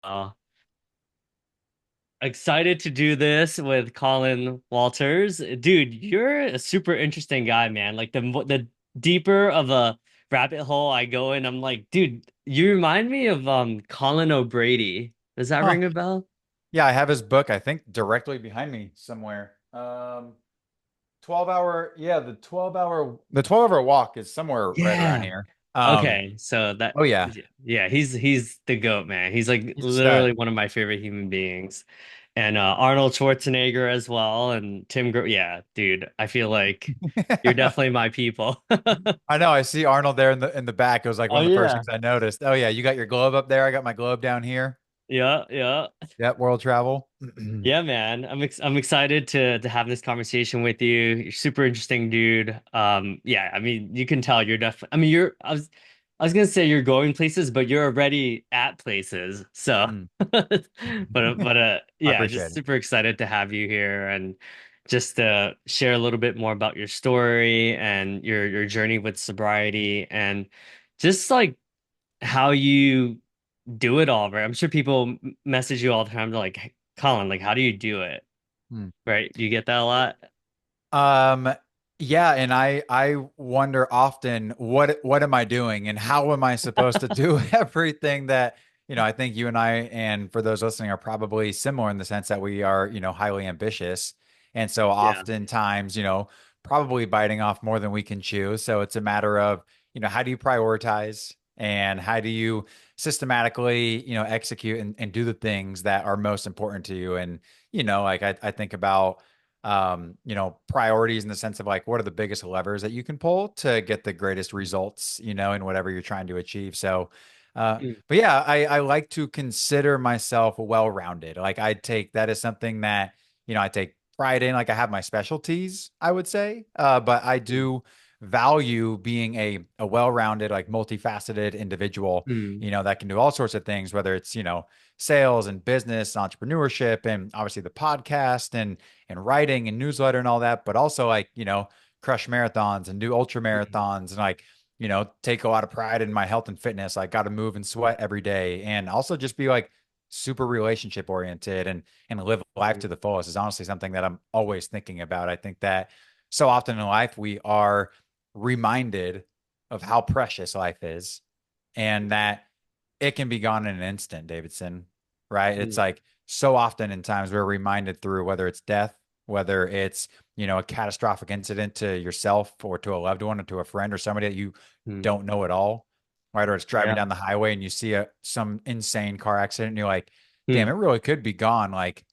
Uh, Excited to do this with Colin Walters. Dude, you're a super interesting guy, man. Like the deeper of a rabbit hole I go in, I'm like, dude, you remind me of Colin O'Brady. Does that Huh. ring a bell? Yeah, I have his book, I think, directly behind me somewhere. 12 hour, yeah, the 12-hour walk is somewhere right around Yeah. here. Okay, so that Oh yeah, yeah, he's the goat, man. He's like he's a literally stud. one of my favorite human beings. And Arnold Schwarzenegger as well, and yeah, dude, I feel like you're definitely my people. I know, I see Arnold there in the back. It was like Oh one of the first yeah. things I noticed. Oh yeah, you got your globe up there. I got my globe down here. Yeah, yeah. Yep, world travel. Yeah, man. I'm excited to have this conversation with you. You're super interesting, dude. Yeah, I mean, you can tell you're definitely I was gonna say you're going places, but you're already at places. So Mm. but I yeah, appreciate just it. super excited to have you here and just to share a little bit more about your story and your journey with sobriety and just like how you do it all, right? I'm sure people message you all the time. They're like, "Hey, Colin, like, how do you do it?" Mm. Right? Do you get that a lot? Um, yeah, and I wonder often what am I doing and how am I supposed to do everything that, I think you and I and for those listening are probably similar in the sense that we are, highly ambitious. And so Yeah. oftentimes, probably biting off more than we can chew. So it's a matter of, how do you prioritize and how do you systematically, execute and do the things that are most important to you. And, like I think about priorities in the sense of like what are the biggest levers that you can pull to get the greatest results, in whatever you're trying to achieve. So, Mm. but yeah, I like to consider myself well-rounded. Like I take that as something that, I take pride in. Like I have my specialties, I would say. But I Mm. do value being a well-rounded, like multifaceted individual, Mm. that can do all sorts of things, whether it's, sales and business, entrepreneurship, and obviously the podcast and writing and newsletter and all that, but also like, crush marathons and do ultra Mm. marathons and like, take a lot of pride in my health and fitness. Like got to move and sweat every day. And also just be like super relationship oriented and live life to Mm. the fullest is honestly something that I'm always thinking about. I think that so often in life we are reminded of how precious life is and that it can be gone in an instant, Davidson, right? It's Mm. like so often in times we're reminded through whether it's death, whether it's, a catastrophic incident to yourself or to a loved one or to a friend or somebody that you Mm. don't know at all, right? Or it's driving Yeah. down the highway and you see some insane car accident and you're like, damn, Mm. it really could be gone like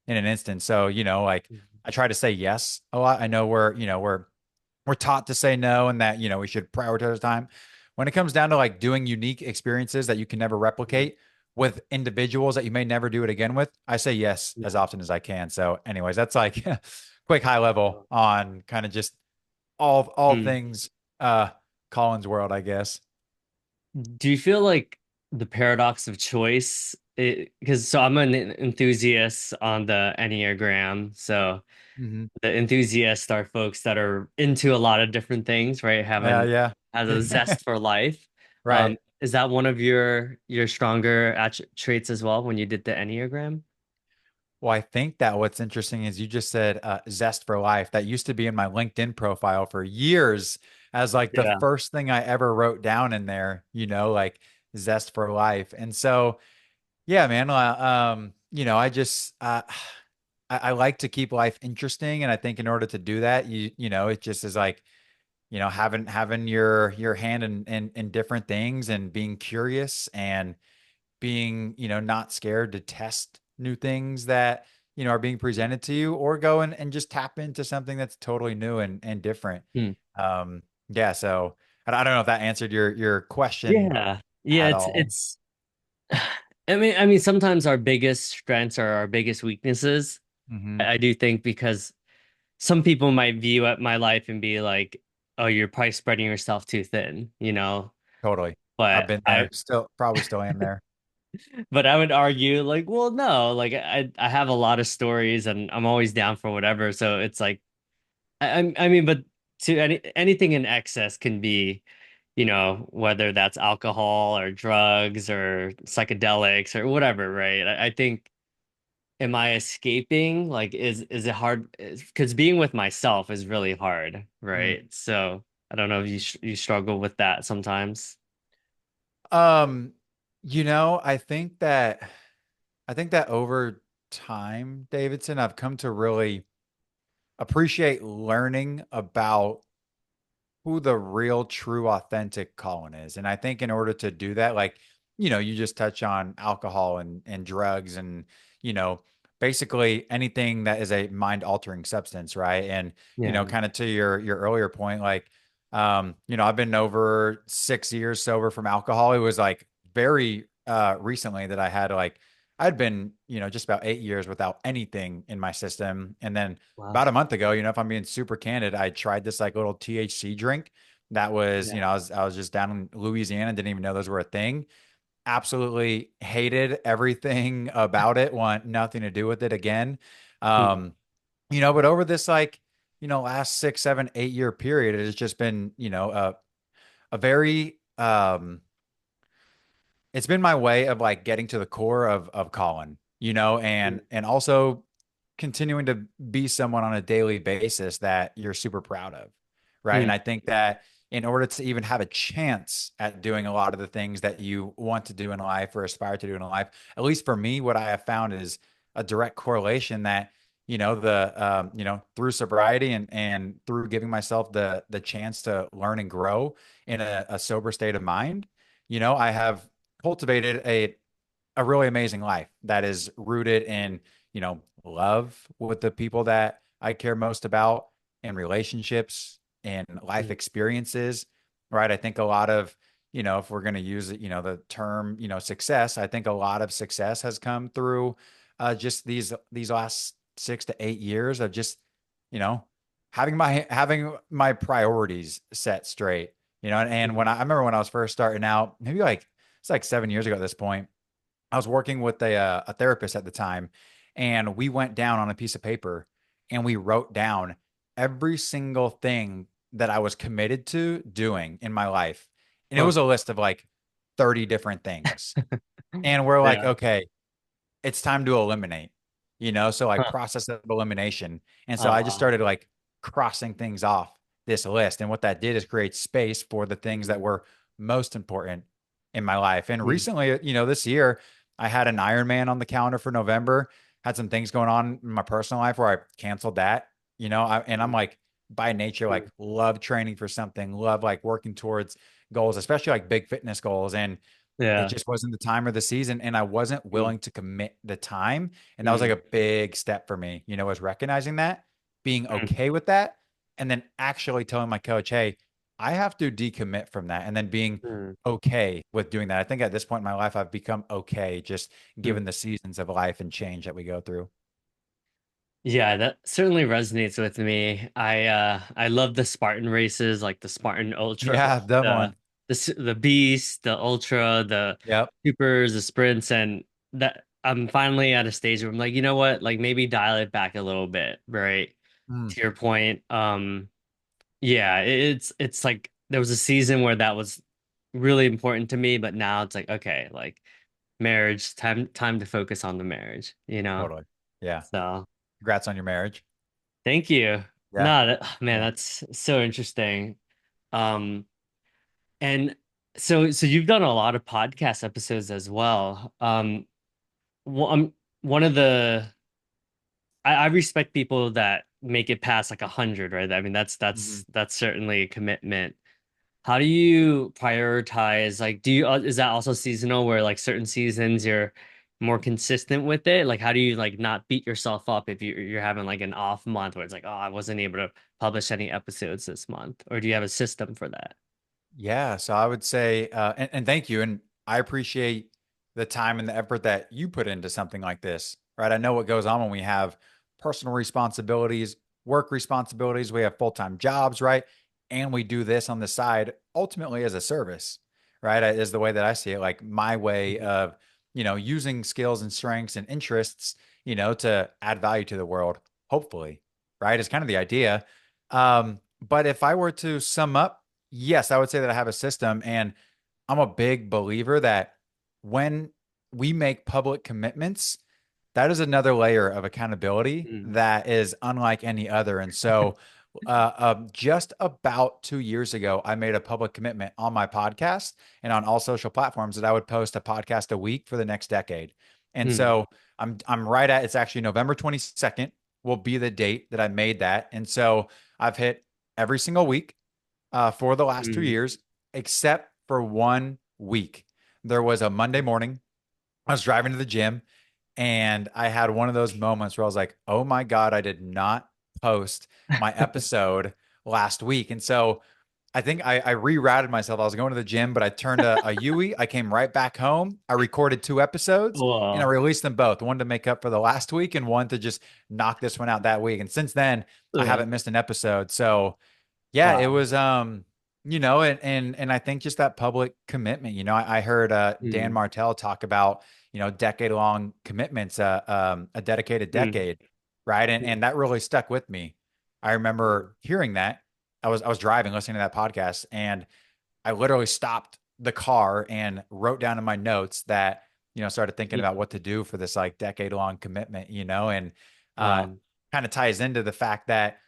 in an instant. So, like I try to say yes a lot. I know we're taught to say no and that, we should prioritize time. When it comes down to like doing unique experiences that you can never Mm. replicate with individuals that you may never do it again with, I say yes as Yeah. often as I can. So, anyways, that's like quick high level on kind of just all Mm. things uh Colin's world, I guess. Do you feel like the paradox of choice? Because so I'm an enthusiast on the Enneagram. So Hmm. the enthusiasts are folks that are into a lot of different things, right? Yeah. Has a zest for life. Right. Is that one of your stronger traits as well when you did the Enneagram? Well, I think that what's interesting is you just said zest for life. That used to be in my LinkedIn profile for years as like the Yeah. first thing I ever wrote down in there, like zest for life. And so, yeah, man, I just, I like to keep life interesting. And I think in order to do that, it just is like, having your hand in different things and being curious and being, not scared to test new things that, are being presented to you or go and just tap into something that's totally new and different. Hmm. Yeah. So I don't know if that answered your question Yeah. Yeah, at all. I mean sometimes our biggest strengths are our biggest weaknesses. Hmm. I do think because some people might view at my life and be like, "Oh, you're probably spreading yourself too thin," you know. Totally. I've But been I there, still probably still am there. but I would argue like, well, no, like I have a lot of stories and I'm always down for whatever. So it's like I mean, but to anything in excess can be whether that's alcohol or drugs or psychedelics or whatever, right? I think, am I escaping? Like, is it hard? Because being with myself is really hard, Mm. right? So I don't know if you struggle with that sometimes. Um, I think that over time, Davidson, I've come to really appreciate learning about who the real, true, authentic Colin is. And I think in order to do that, like, you just touch on alcohol and drugs and, you know, basically anything that is a mind altering substance, right? And, Yeah. kind of to your earlier point, like, I've been over 6 years sober from alcohol. It was like very recently that I'd been, just about 8 years without anything in my system. And then Wow. about a month ago, if I'm being super candid, I tried this like little THC drink that was, Yeah. I was just down in Louisiana, didn't even know those were a thing. Absolutely hated everything about it, want nothing to do with it again. Hmm. Um, but over this like, last 6, 7, 8 year period, it has just been, a very it's been my way of like getting to the core of Colin, and also continuing to be someone on a daily basis that you're super proud of. Right. And Hmm. I think that in order to even have a chance at doing a lot of the things that you want to do in life or aspire to do in life, at least for me, what I have found is a direct correlation that, through sobriety and through giving myself the chance to learn and grow in a sober state of mind, I have cultivated a really amazing life that is rooted in, love with the people that I care most about and relationships and life Hmm. experiences, right? I think a lot of, if we're going to use it, the term, success, I think a lot of success has come through just these last 6 to 8 years of just, you know, having my priorities set straight, and Hmm. when I remember when I was first starting out, maybe like it's like 7 years ago at this point. I was working with a therapist at the time, and we went down on a piece of paper and we wrote down every single thing that I was committed to doing in my life. And it Huh. was a list of like 30 different things. And we're like, Yeah. okay, it's time to eliminate, so like Huh. process of elimination. And so Oh, I just wow. started like crossing things off this list. And what that did is create space for the things that Hmm. were most important in my life. And Hmm. recently, this year, I had an Ironman on the calendar for November, had some things going on in my personal life where I canceled that, and I'm like, by nature, Hmm. like love training for something, love like working towards goals, especially like big fitness goals. And it Yeah. just wasn't the time or the season, and I wasn't Hmm. willing to commit the time. And that was like Hmm. a big step for me, was recognizing that, being Hmm. okay with that, and then actually telling my coach, hey, I have to decommit from that, and then being Hmm. okay with doing that. I think at this point in my life, I've become okay just Hmm. given the seasons of life and change that we go through. Yeah, that certainly resonates with me. I love the Spartan races, like the Spartan Ultra, Yeah, that the one. the Beast, the Ultra, the Yep. Supers, the sprints, and that I'm finally at a stage where I'm like, you know what? Like maybe dial it back a little bit, right? Mm, To your point. Yeah, it's like there was a season where that was really important to me, but now it's like, okay, like marriage, time to focus on the marriage, you know? totally. Yeah. So Congrats on your marriage. thank you. Yeah. No, man, Yeah. that's so interesting. Um, and so you've done a lot of podcast episodes as well. One of the I respect people that make it past like 100, right? I mean, Mhm. that's certainly a commitment. How do you prioritize? Like, do you is that also seasonal where like certain seasons you're more consistent with it? Like, how do you like not beat yourself up if you're having like an off month where it's like, oh, I wasn't able to publish any episodes this month? Or do you have a system for that? Yeah, so I would say, and thank you, and I appreciate the time and the effort that you put into something like this, right? I know what goes on when we have personal responsibilities, work responsibilities, we have full-time jobs, right? And we do this on the side, ultimately as a service, right? Is the way that I see it, like my way Mhm. of, using skills and strengths and interests, to add value to the world, hopefully, right? Is kind of the idea. But if I were to sum up yes, I would say that I have a system, and I'm a big believer that when we make public commitments, that is another layer of accountability Mm, that is unlike any other. And so, just about 2 years ago, I made a public commitment on my podcast and on all social platforms that I would post a podcast a week for the next decade. And mm, so I'm right at, it's actually November 22nd will be the date that I made that. And so I've hit every single week for the last two mm. years, except for 1 week. There was a Monday morning. I was driving to the gym and I had one of those moments where I was like, oh my God, I did not post my episode last week. And so I think I rerouted myself. I was going to the gym, but I turned a Yui. I came right back home. I recorded 2 episodes and I Wow. released them both, one to make up for the last week and one to just knock this one out that week. And since then, I Uh, haven't missed an episode. So yeah, it wow. was and I think just that public commitment. I heard Dan Mm, Martell talk about, decade-long commitments, a dedicated mm, decade, right? And mm, and that really stuck with me. I mm, remember hearing that. I was driving, listening to that podcast, and I literally stopped the car and wrote down in my notes that, started thinking about mm. what to do for this like decade-long commitment, and uh Um, kind of ties into the fact that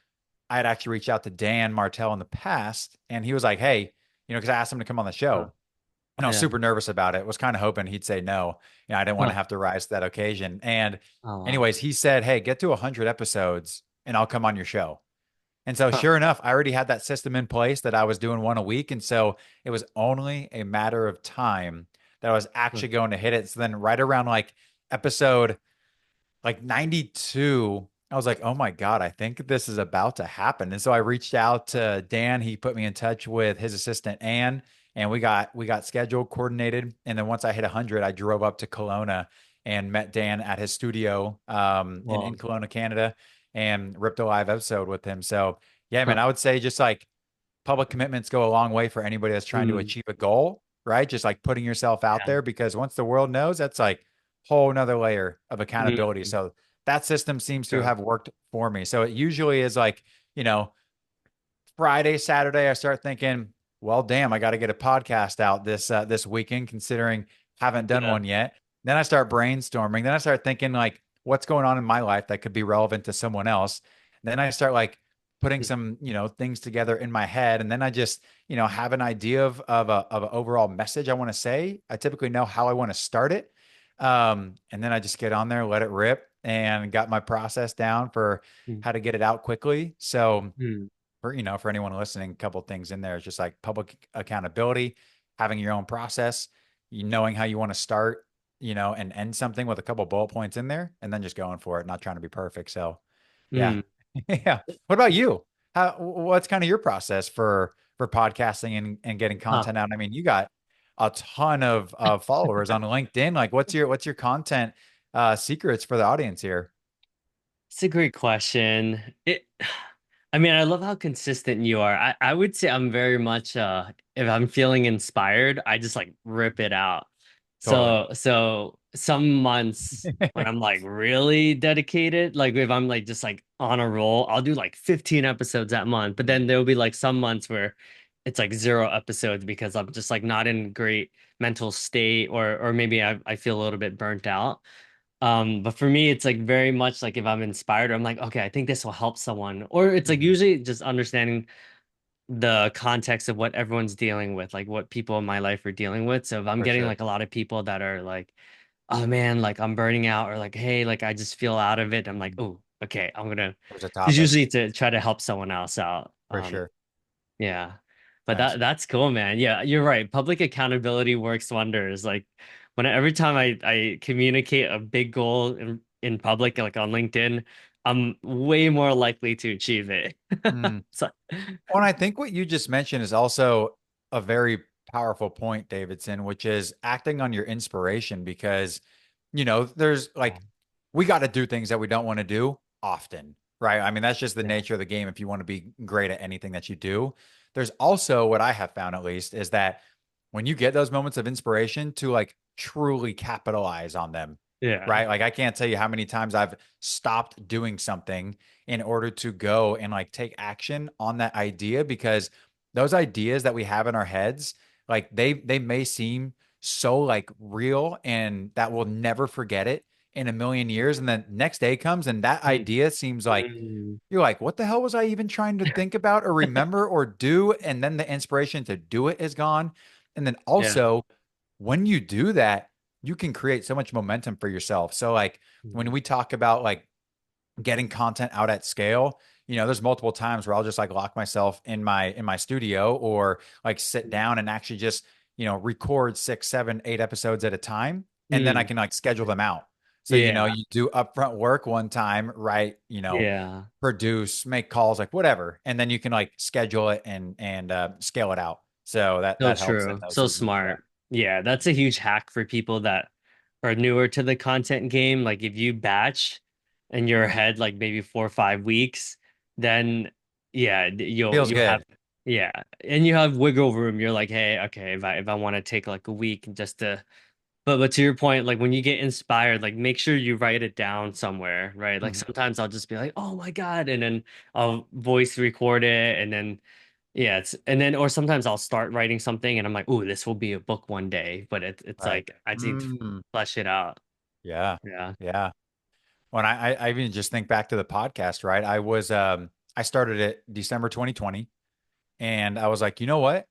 I had actually reached out to Dan Martell in the past, and he was like, "Hey, because I asked him to come on the uh, show, and I was yeah. super nervous about it. Was kind of hoping he'd say no. I didn't want to Huh. have to rise to that occasion. And, Oh, wow. anyways, he said, "Hey, get to 100 episodes, and I'll come on your show." And so, Huh. sure enough, I already had that system in place that I was doing one a week, and so it was only a matter of time that I was Huh. actually going to hit it. So then, right around like episode like 92, I was like, oh my God, I think this is about to happen. And so I reached out to Dan. He put me in touch with his assistant Anne, and we got scheduled, coordinated. And then once I hit 100, I drove up to Kelowna and met Dan at his studio in Wow. Kelowna, Canada, and ripped a live episode with him. So yeah, man, Huh. I would say just like public commitments go a long way for anybody that's trying to Mm, achieve a goal, right? Just like putting yourself out yeah. there, because once the world knows, that's like whole nother layer of accountability. Mm, So that system seems to true. have worked for me. So it usually is like, you know, Friday, Saturday, I start thinking, well, damn, I got to get a podcast out this weekend, considering haven't done Yeah. one yet. Then I start brainstorming. Then I start thinking like, what's going on in my life that could be relevant to someone else. Then I start like putting Mm, some, things together in my head, and then I just, have an idea of an overall message I want to say. I typically know how I want to start it, and then I just get on there, let it rip, and got my process down for mm, how to get it out quickly. So mm, for anyone listening, a couple of things in there is just like public accountability, having your own process, knowing how you want to start, and end something with a couple bullet points in there, and then just going for it, not trying to be perfect. So, yeah, mm. yeah. What about you? What's kind of your process for podcasting and getting Huh. content out? I mean, you got a ton of followers on LinkedIn. Like, what's your content secrets for the audience here? It's a great question. I mean, I love how consistent you are. I would say I'm very much if I'm feeling inspired, I just like rip it out. Totally. So some months when I'm like really dedicated, like if I'm like just like on a roll, I'll do like 15 episodes that month. But then there'll be like some months where it's like 0 episodes because I'm just like not in great mental state or maybe I feel a little bit burnt out. But for me, it's like very much like if I'm inspired, I'm like, okay, I think this will help someone. Or it's like Mhm. usually just understanding the context of what everyone's dealing with, like what people in my life are dealing with. So if I'm For getting sure. like a lot of people that are like, oh man, like I'm burning out, or like, hey, like I just feel out of it, I'm like, Mhm. oh, okay, I'm gonna There's a it's topic. usually to try to help someone else out. For sure. Yeah. But Nice. that's cool, man. Yeah, you're right. Public accountability works wonders. Like when every time I communicate a big goal in public, like on LinkedIn, I'm way more likely to achieve it. Mm. So, Well, and I think what you just mentioned is also a very powerful point, Davidson, which is acting on your inspiration, because, there's like, we got to do things that we don't want to do often, right? I mean, that's just the yeah. nature of the game if you want to be great at anything that you do. There's also what I have found, at least, is that when you get those moments of inspiration, to like truly capitalize on them, Yeah. right? Like, I can't tell you how many times I've stopped doing something in order to go and like take action on that idea, because those ideas that we have in our heads, like they may seem so like real and that we'll never forget it in a million years. And then next day comes and that Mm. idea seems like Mm. you're like, what the hell was I even trying to think about or remember or do? And then the inspiration to do it is gone. And then Yeah. also, when you do that, you can create so much momentum for yourself. So, like, when Mm. we talk about like getting content out at scale, there's multiple times where I'll just like lock myself in my studio or like sit down and actually just, record 6, 7, 8 episodes at a time. And then I Mm. can like schedule them out. So, Yeah. you do upfront work one time, right? Yeah. Produce, make calls, like whatever. And then you can like schedule it and scale it out. So that So that helps in true. those So seasons. Yeah. smart. Yeah, that's a huge hack for people that are newer to the content game. Like if you batch and you're ahead like maybe 4 or 5 weeks, then yeah, Feels you'll have good. yeah, and you have wiggle room. You're like, hey, okay, if I want to take like a week just to but to your point, like when you get inspired, like make sure you write it down somewhere, right? Like Mhm. sometimes I'll just be like, oh my God, and then I'll voice record it and then yeah, it's and then or sometimes I'll start writing something and I'm like, "Ooh, this will be a book one day," but it's Right. like I need to Mm. flesh it out. Yeah. Yeah. Yeah. When I even just think back to the podcast, right? I started it December 2020 and I was like, you know what?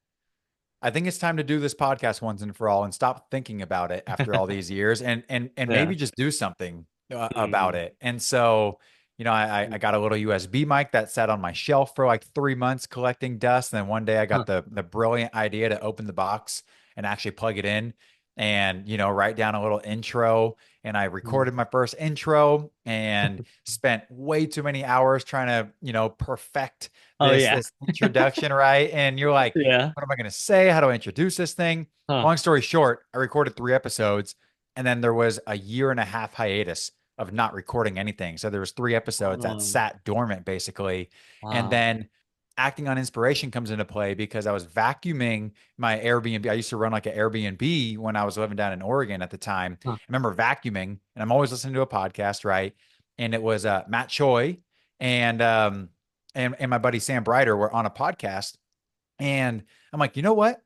I think it's time to do this podcast once and for all and stop thinking about it after all these years and Yeah. maybe just do something about Mm. it. And so, I got a little USB mic that sat on my shelf for like 3 months collecting dust. And then one day I Huh. got the brilliant idea to open the box and actually plug it in and, write down a little intro. And I Mm. recorded my first intro and spent way too many hours trying to, perfect Oh this yeah. this introduction, right? And you're like, Yeah. what am I going to say? How do I introduce this thing? Huh. Long story short, I recorded 3 episodes, and then there was a year and a half hiatus of not recording anything. So there was 3 episodes that Um, sat dormant basically. And wow. then acting on inspiration comes into play because I was vacuuming my Airbnb. I used to run like an Airbnb when I was living down in Oregon at the time. Huh. I remember vacuuming, and I'm always listening to a podcast, right? And it was Matt Choi and and my buddy Sam Brighter were on a podcast and I'm like, you know what?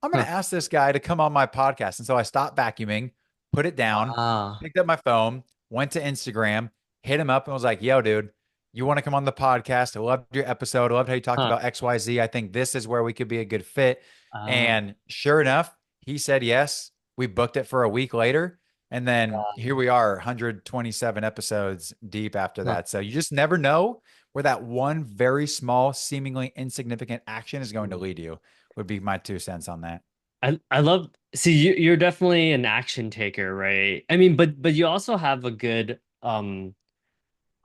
I'm going Huh. to ask this guy to come on my podcast. And so I stopped vacuuming, put it down, Wow. picked up my phone, went to Instagram, hit him up, and was like, yo, dude, you want to come on the podcast? I loved your episode. I loved how you talked Huh. about XYZ. I think this is where we could be a good fit. Ah. And sure enough, he said yes. We booked it for a week later. And then here we are, 127 episodes deep after Huh. that. So you just never know where that one very small, seemingly insignificant action is going to Mm. lead you, would be my 2 cents on that. I love see you're definitely an action taker, right? I mean, but you also have a good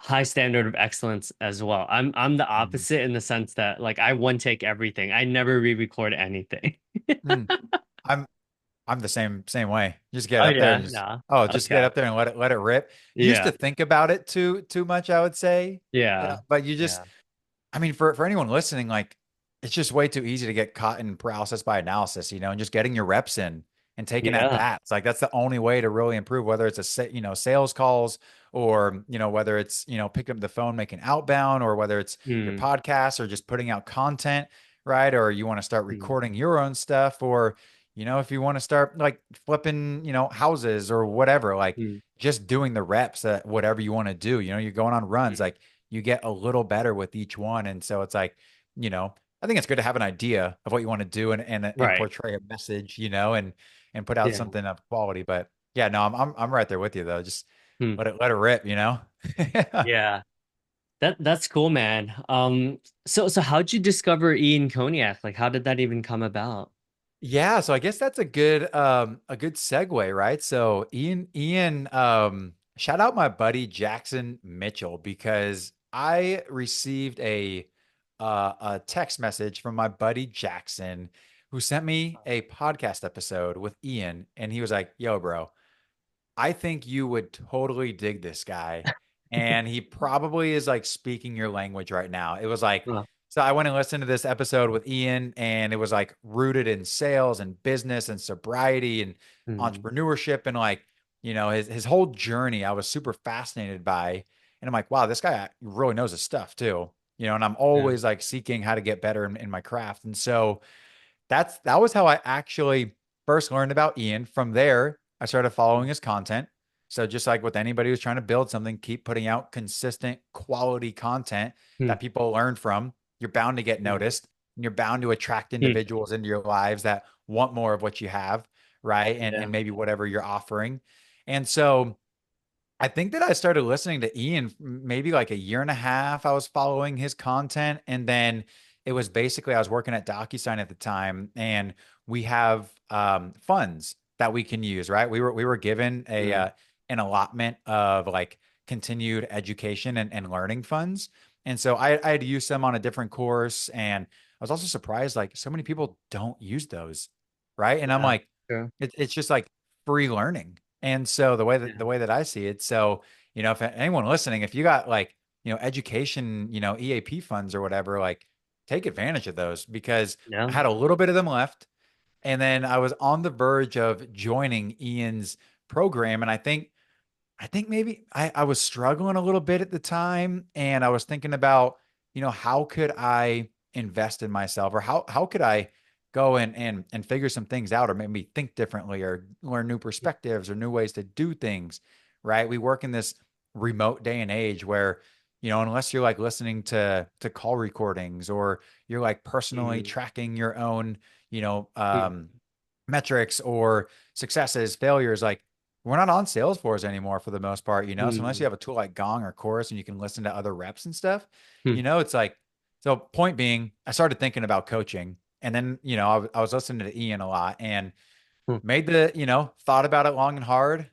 high standard of excellence as well. I'm the Mhm. opposite in the sense that like I one take everything. I never re-record anything. Mm. I'm I'm the same way. Just get Oh up there and yeah, just no. just get Okay. up there and let it rip. You used Yeah. to think about it too much, I would say. Yeah, Yeah. but you just Yeah. I mean, for anyone listening, like it's just way too easy to get caught in paralysis by analysis, and just getting your reps in and taking at Yeah. bats. Like that's the only way to really improve, whether it's sales calls or, whether it's, picking up the phone, making outbound, or whether it's your Hmm. podcast or just putting out content, right? Or you want to start Hmm. recording your own stuff, or, if you want to start like flipping, houses or whatever, like Hmm. just doing the reps at whatever you want to do. You're going on runs, Hmm. like you get a little better with each one. And so it's like, I think it's good to have an idea of what you want to do and Right. portray a message, and put out Yeah. something of quality. But yeah, no, I'm right there with you though. Just Hmm. let it rip. Yeah. That's cool, man. So how'd you discover Ian Cognac? Like how did that even come about? Yeah, so I guess that's a good segue, right? So Ian shout out my buddy Jackson Mitchell because I received a text message from my buddy Jackson who sent me a podcast episode with Ian and he was like, "Yo, bro, I think you would totally dig this guy. And he probably is like speaking your language right now." It was like, Huh. so I went and listened to this episode with Ian, and it was like rooted in sales and business and sobriety and Hmm. entrepreneurship and like, his whole journey. I was super fascinated by. And I'm like, wow, this guy really knows his stuff too. and I'm Yeah. always like seeking how to get better in my craft. And so that was how I actually first learned about Ian. From there, I started following his content. So just like with anybody who's trying to build something, keep putting out consistent quality content Hmm. that people learn from. You're bound to get Hmm. noticed, and you're bound to attract Hmm. individuals into your lives that want more of what you have, right? And Yeah. maybe whatever you're offering. And so I think that I started listening to Ian maybe like a year and a half. I was following his content. And then it was basically, I was working at DocuSign at the time, and we have funds that we can use, right? We were given Hmm. an allotment of like continued education and learning funds. And so I had to use them on a different course. And I was also surprised, like so many people don't use those, right? And I'm Yeah. like, True. it's just like free learning. And so Yeah. the way that I see it, so if anyone listening, if you got like education, EAP funds or whatever, like take advantage of those because I Yeah. had a little bit of them left, and then I was on the verge of joining Ian's program, and I think maybe I was struggling a little bit at the time, and I was thinking about, how could I invest in myself, or how could I go and figure some things out, or maybe think differently, or learn new perspectives or new ways to do things, right? We work in this remote day and age where, unless you're like listening to call recordings, or you're like personally Hmm. tracking your own, you know, Hmm. um, metrics or successes, failures, like we're not on Salesforce anymore for the most part, So unless you Hmm. have a tool like Gong or Chorus and you can listen to other reps and stuff, Hmm. it's like, so point being, I started thinking about coaching, and then, I was listening to Ian a lot, and Hmm. made the, thought about it long and hard.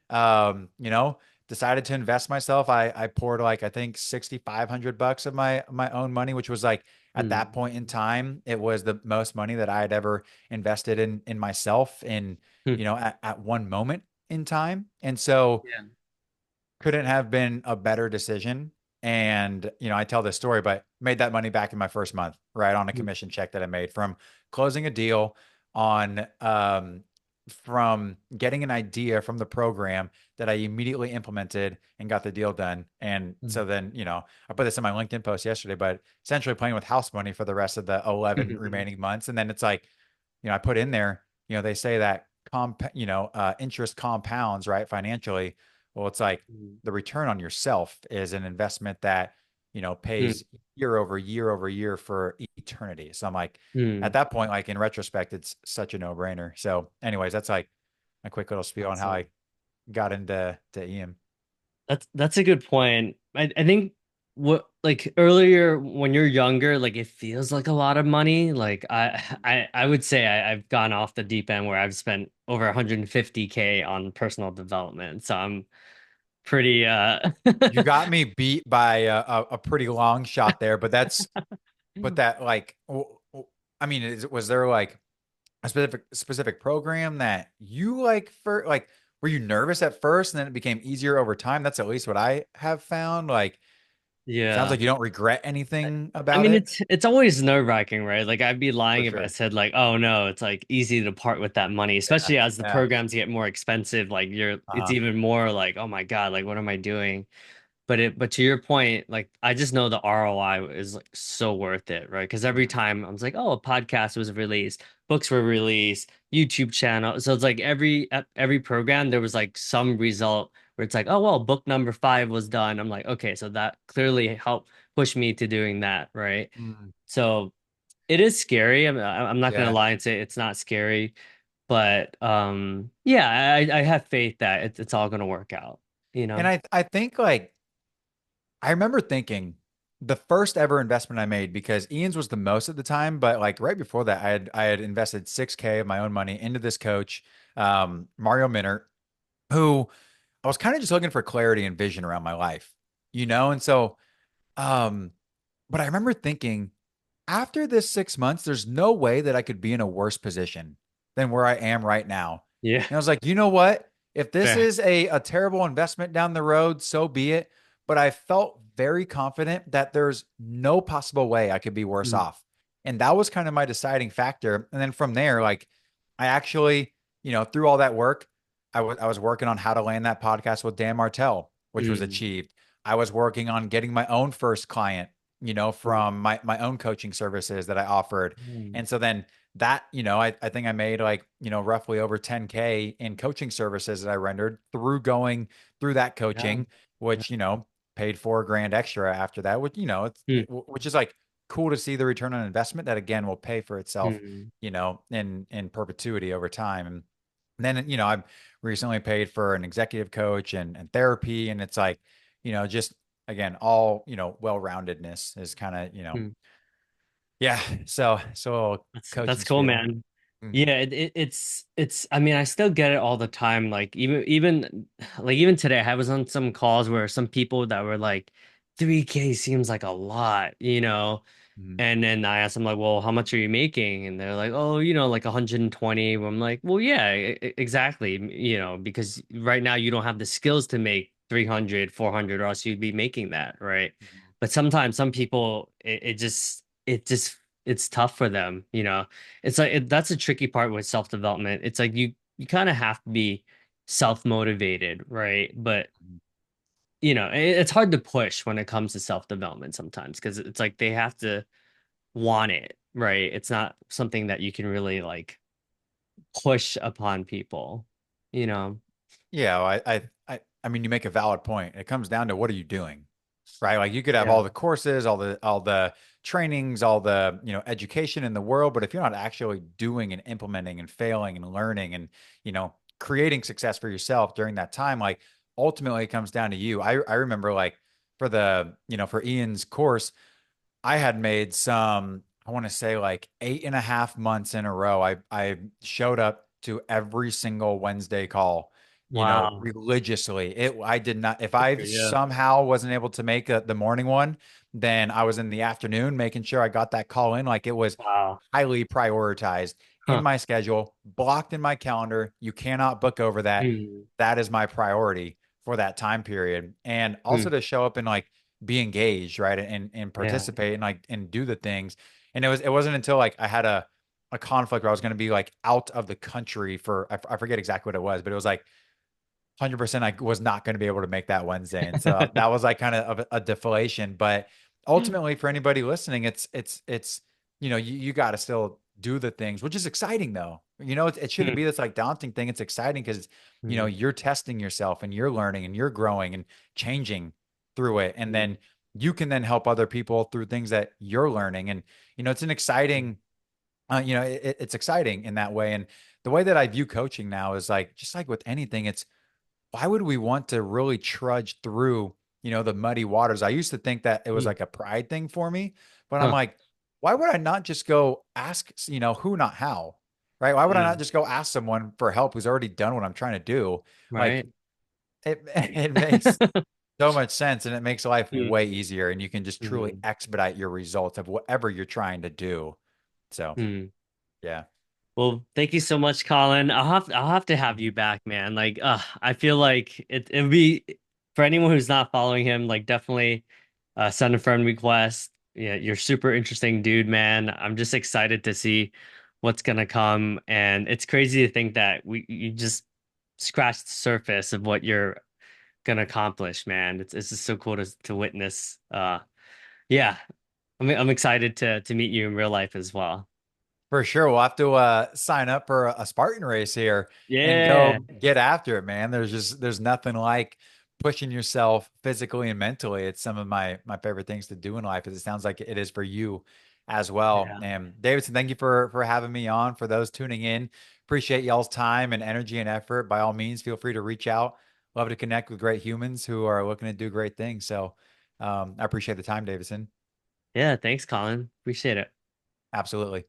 Decided to invest myself. I poured like, I think 6,500 bucks of my own money, which was like at that Hmm. point in time, it was the most money that I had ever invested in myself in, Hmm. at one moment in time. And so Yeah. couldn't have been a better decision. And, I tell this story, but made that money back in my first month, right? On a Hmm. commission check that I made from closing a deal on, from getting an idea from the program that I immediately implemented and got the deal done. And Hmm. so then, I put this in my LinkedIn post yesterday, but essentially playing with house money for the rest of the 11 Hmm. remaining months. And then it's like, I put in there, they say that interest compounds, right? Financially. Well, it's like Hmm. the return on yourself is an investment that, Hmm. pays year over year over year for eternity. So I'm like, at Hmm. that point, like in retrospect, it's such a no brainer. So, anyways, that's like a quick little spiel on how Awesome. I got into EM. That's a good point. I think what like earlier when you're younger, like it feels like a lot of money. Like I would say I've gone off the deep end where I've spent over 150K on personal development. So I'm pretty You got me beat by a pretty long shot there, but that like, I mean, was there like a specific program that you like for like, were you nervous at first and then it became easier over time? That's at least what I have found. Like, sounds yeah. like you don't regret anything I about mean, it. it's always nerve-wracking, right? Like I'd be For lying if I sure. said like, oh no, it's like easy to part with that money, Yeah. especially as the Yeah. programs get more expensive. Like it's Uh-huh. even more like, oh my God, like what am I doing? But to your point, like I just know the ROI is like so worth it, right? Because every Mhm. time I was like, oh, a podcast was released, books were released, YouTube channel. So it's like every program there was like some result where it's like, oh well, book number 5 was done. I'm like, okay, so that clearly helped push me to doing that, right? Mm. So it is scary. I'm not gonna Yeah. lie and say it's not scary, but yeah, I have faith that it's all gonna work out, you And know? I think like I remember thinking the first ever investment I made, because Ian's was the most at the time, but like right before that, I had invested 6K of my own money into this coach, Mario Minert, who I was kind of just looking for clarity and vision around my life, And so, um, but I remember thinking after this 6 months, there's no way that I could be in a worse position than where I am right now. Yeah. And I was like, you know what? If this Fair. is a terrible investment down the road, so be it. But I felt very confident that there's no possible way I could be worse Mm, off. And that was kind of my deciding factor. And then from there, like I actually, through all that work, I was working on how to land that podcast with Dan Martell, which was mm, achieved. I was working on getting my own first client Mm. from my own coaching services that I offered. Mm. And so then that, I think I made like, roughly over 10K in coaching services that I rendered through going through that Yeah. coaching, which, paid 4 grand extra after that, which, Mm. which is like cool to see the return on investment that again will pay for itself, Mm. in perpetuity over time. And then, I've recently paid for an executive coach and therapy. And it's like, just again, all, well-roundedness is kind of, Mm. yeah. So That's coaching cool, spiel. man. Mhm. Yeah, it's I mean, I still get it all the time. Like even today, I was on some calls where some people that were like 3K seems like a lot, you know. Mhm. And then I asked them like, well, how much are you making? And they're like, oh, like 120. I'm like, well, yeah, exactly. Because right now you don't have the skills to make 300, 400, or else you'd be making that, right? Mhm. But sometimes some people, it's tough for them, you know. It's like that's a tricky part with self-development. It's like you kind of have to be self-motivated, right? But it's hard to push when it comes to self-development sometimes because it's like they have to want it, right? It's not something that you can really like push upon people, you know? Yeah, well, I mean, you make a valid point. It comes down to what are you doing, right? Like you could have Yeah. all the courses, all the trainings, all the education in the world, but if you're not actually doing and implementing and failing and learning and creating success for yourself during that time, like ultimately it comes down to you. I remember like for Ian's course. I had made some, I want to say like 8.5 months in a row. I showed up to every single Wednesday call, Wow. religiously. I did not, if Good I for you. somehow wasn't able to make the morning one, then I was in the afternoon making sure I got that call in. Like it was Wow. highly prioritized in Huh. my schedule, blocked in my calendar. You cannot book over that. Mm. That is my priority for that time period. And also Mm. to show up and like be engaged, right? And Yeah. participate and like and do the things. And it wasn't until like I had a conflict where I was going to be like out of the country for I forget exactly what it was, but it was like 100% I was not going to be able to make that Wednesday. And so that was like kind of a deflation. But ultimately for anybody listening, it's you got to still do the things, which is exciting though. It shouldn't Mm. be this like daunting thing. It's exciting because, Mm. you're testing yourself and you're learning and you're growing and changing through it. And Mm. then you can then help other people through things that you're learning. And, it's an exciting, it's exciting in that way. And the way that I view coaching now is like, just like with anything, it's, why would we want to really trudge through, the muddy waters? I used to think that it was Mm. like a pride thing for me, but I'm Huh. like, why would I not just go ask, who, not how, right? Why would I not Mm. just go ask someone for help who's already done what I'm trying to do? Like Right. it makes so much sense and it makes life Mm. way easier and you can just truly Mm. expedite your results of whatever you're trying to do. So, Mm. yeah. Well, thank you so much, Colin. I'll have to have you Mhm. back, man. Like, I feel like it'd be for anyone who's not following him, like definitely send a friend request. Yeah, you're super interesting dude, man. I'm just excited to see what's gonna come. And it's crazy to think that you just scratched the surface of what you're gonna accomplish, man. It's just so cool to witness. Yeah, I'm excited to meet you in real life as well. For sure. We'll have to sign up for a Spartan race here and go Yeah. get after it, man. There's nothing like pushing yourself physically and mentally. It's some of my favorite things to do in life, as it sounds like it is for you as well. Yeah. And Davidson, thank you for having me on. For those tuning in, appreciate y'all's time and energy and effort. By all means, feel free to reach out. Love to connect with great humans who are looking to do great things. So I appreciate the time, Davidson. Yeah, thanks, Colin. Appreciate it. Absolutely.